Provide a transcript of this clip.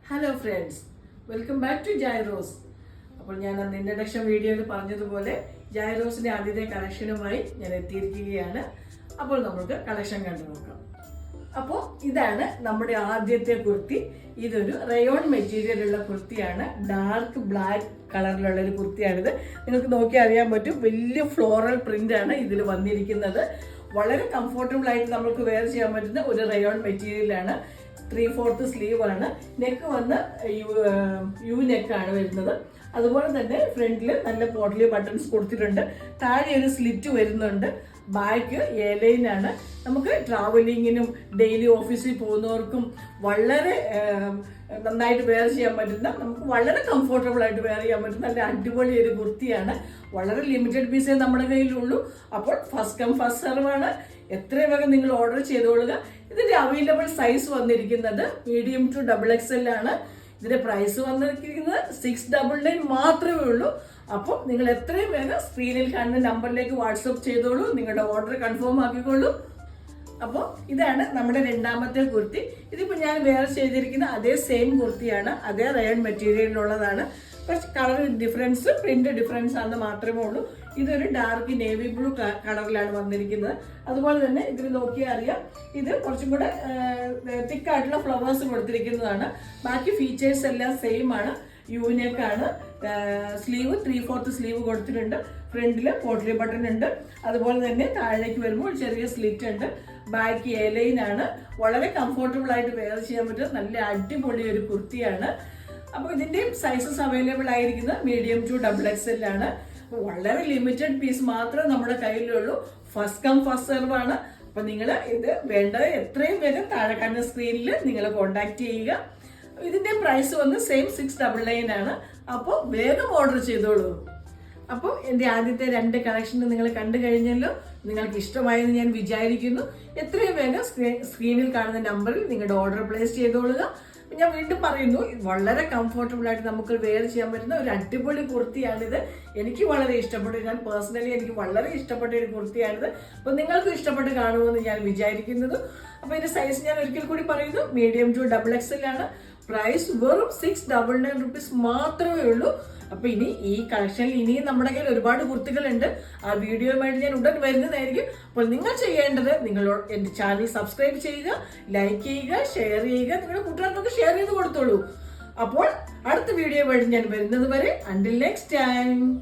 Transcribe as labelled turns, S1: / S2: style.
S1: Hello friends, welcome back to ജൈറോസ്. അപ്പോൾ ഞാൻ അന്ന് ഇൻട്രഡക്ഷൻ വീഡിയോയിൽ പറഞ്ഞതുപോലെ ജൈറോസിന്റെ ആദ്യത്തെ കളക്ഷനുമായി ഞാൻ എത്തിയിരിക്കുകയാണ്. അപ്പോൾ നമുക്ക് കളക്ഷൻ കണ്ടു നോക്കാം. അപ്പോൾ ഇതാണ് നമ്മുടെ ആദ്യത്തെ കുർത്തി. ഇതൊരു റയോൺ മെറ്റീരിയൽ ഉള്ള കുർത്തിയാണ്. ഡാർക്ക് ബ്ലാക്ക് കളറിലുള്ള ഒരു കുർത്തിയാണിത്. നിങ്ങൾക്ക് നോക്കി അറിയാൻ പറ്റും, വലിയ ഫ്ലോറൽ പ്രിന്റ് ആണ് ഇതിൽ വന്നിരിക്കുന്നത്. വളരെ കംഫർട്ടബിൾ ആയിട്ട് നമുക്ക് വെയർ ചെയ്യാൻ പറ്റുന്ന ഒരു റയോൺ മെറ്റീരിയലാണ്. 3/4 സ്ലീവ് ആണ്. നെക്ക് വന്ന് യു നെക്കാണ് വരുന്നത്. അതുപോലെ തന്നെ ഫ്രണ്ടിൽ നല്ല പോട്ട്ലി ബട്ടൺസ് കൊടുത്തിട്ടുണ്ട്. താഴെ ഒരു സ്ലിറ്റ് വരുന്നുണ്ട്. ബാക്ക് എയർലൈനാണ്. നമുക്ക് ട്രാവലിങ്ങിനും ഡെയിലി ഓഫീസിൽ പോകുന്നവർക്കും വളരെ നന്നായിട്ട് വെയർ ചെയ്യാൻ പറ്റുന്ന, നമുക്ക് വളരെ കംഫർട്ടബിൾ ആയിട്ട് വെയർ ചെയ്യാൻ പറ്റുന്ന നല്ല അടിപൊളി ഒരു കുർത്തിയാണ്. വളരെ ലിമിറ്റഡ് പീസേ നമ്മുടെ കയ്യിലുള്ളൂ. അപ്പോൾ ഫസ്റ്റ് കം ഫസ്റ്റ് സെർവ് ആണ്. എത്രയും വേഗം നിങ്ങൾ ഓർഡർ ചെയ്തോളുക. ഇതിന്റെ അവൈലബിൾ സൈസ് വന്നിരിക്കുന്നത് മീഡിയം ടു XXL ആണ്. ഇതിന്റെ പ്രൈസ് വന്നിരിക്കുന്നത് 699 മാത്രമേ ഉള്ളൂ. അപ്പോൾ നിങ്ങൾ എത്രയും വേഗം സ്ക്രീനിൽ കാണുന്ന നമ്പറിലേക്ക് വാട്സപ്പ് ചെയ്തോളൂ. നിങ്ങളുടെ ഓർഡർ കൺഫേം ആക്കിക്കോളൂ. അപ്പോൾ ഇതാണ് നമ്മുടെ രണ്ടാമത്തെ കുർത്തി. ഇതിപ്പോൾ ഞാൻ വെയർ ചെയ്തിരിക്കുന്ന അതേ സെയിം കുർത്തിയാണ്. അതേ റയോൺ മെറ്റീരിയലിലുള്ളതാണ്. പക്ഷെ കളർ ഡിഫറൻസ്, പ്രിന്റ് ഡിഫറൻസ് ആണെന്ന് മാത്രമേ ഉള്ളൂ. ഇതൊരു ഡാർക്ക് നേവി ബ്ലൂ കളറിലാണ് വന്നിരിക്കുന്നത്. അതുപോലെ തന്നെ ഇതിൽ നോക്കിയാൽ അറിയാം, ഇത് കുറച്ചും കൂടെ തിക്കായിട്ടുള്ള ഫ്ലവേഴ്സ് കൊടുത്തിരിക്കുന്നതാണ്. ബാക്കി ഫീച്ചേഴ്സ് എല്ലാം സെയിം ആണ്. യൂനെക്കാണ്. സ്ലീവ് 3/4 സ്ലീവ് കൊടുത്തിട്ടുണ്ട്. ഫ്രണ്ടില് പോട്ട്ലി ബട്ടൺ ഉണ്ട്. അതുപോലെ തന്നെ താഴേക്ക് വരുമ്പോൾ ചെറിയ സ്ലിറ്റ് ഉണ്ട്. ബാക്ക് എയർലൈൻ ആണ്. വളരെ കംഫർട്ടബിൾ ആയിട്ട് വെയർ ചെയ്യാൻ പറ്റുന്ന നല്ല അടിപൊളി ഒരു കുർത്തിയാണ്. അപ്പോൾ ഇതിന്റെ സൈസസ് അവൈലബിൾ ആയിരിക്കുന്നത് മീഡിയം ടു XXL ആണ്. വളരെ ലിമിറ്റഡ് പീസ് മാത്രമേ നമ്മുടെ കയ്യിലുള്ളൂ. ഫസ്റ്റ് കം ഫസ്റ്റ് സെർവ് ആണ്. അപ്പൊ നിങ്ങൾ ഇത് വേണ്ടത് എത്രയും വേഗം താഴെ കാണുന്ന സ്ക്രീനിൽ നിങ്ങൾ കോൺടാക്ട് ചെയ്യുക. ഇതിന്റെ പ്രൈസ് വന്ന് സെയിം 699 ആണ്. അപ്പോൾ വേഗം ഓർഡർ ചെയ്തോളൂ. അപ്പോൾ എൻ്റെ ആദ്യത്തെ 2 കളക്ഷൻ നിങ്ങൾ കണ്ടു കഴിഞ്ഞല്ലോ. നിങ്ങൾക്ക് ഇഷ്ടമായെന്ന് ഞാൻ വിചാരിക്കുന്നു. എത്രയും വേഗം സ്ക്രീനിൽ കാണുന്ന നമ്പറിൽ നിങ്ങളുടെ ഓർഡർ പ്ലേസ് ചെയ്തോളുക. ഞാൻ വീണ്ടും പറയുന്നു, വളരെ കംഫർട്ടബിൾ ആയിട്ട് നമുക്ക് വെയർ ചെയ്യാൻ പറ്റുന്ന ഒരു അടിപൊളി കുർത്തിയാണിത്. എനിക്ക് വളരെ ഇഷ്ടപ്പെട്ടു. ഞാൻ പേഴ്സണലി എനിക്ക് വളരെ ഇഷ്ടപ്പെട്ട ഒരു കുർത്തിയാണിത്. അപ്പൊ നിങ്ങൾക്ക് ഇഷ്ടപ്പെട്ട് കാണുമെന്ന് ഞാൻ വിചാരിക്കുന്നത്. അപ്പൊ ഇതിന്റെ സൈസ് ഞാൻ ഒരിക്കൽ കൂടി പറയുന്നു, മീഡിയം ടു XXL ആണ്. പ്രൈസ് വെറും 699 റുപ്പീസ് മാത്രമേ ഉള്ളൂ. അപ്പൊ ഇനി ഈ കളക്ഷനിൽ ഇനിയും നമ്മുടെ കയ്യിൽ ഒരുപാട് കുർത്തികളുണ്ട്. ആ വീഡിയോയുമായിട്ട് ഞാൻ ഉടൻ വരുന്നതായിരിക്കും. അപ്പോൾ നിങ്ങൾ ചെയ്യേണ്ടത്, നിങ്ങൾ എന്റെ ചാനൽ സബ്സ്ക്രൈബ് ചെയ്യുക, ലൈക്ക് ചെയ്യുക, ഷെയർ ചെയ്യുക. നിങ്ങളുടെ കൂട്ടുകാർക്കൊക്കെ ഷെയർ ചെയ്ത് കൊടുത്തോളൂ. അപ്പോൾ അടുത്ത വീഡിയോയുമായിട്ട് ഞാൻ വരുന്നത് വരെ, അണ്ടിൽ നെക്സ്റ്റ് ടൈം.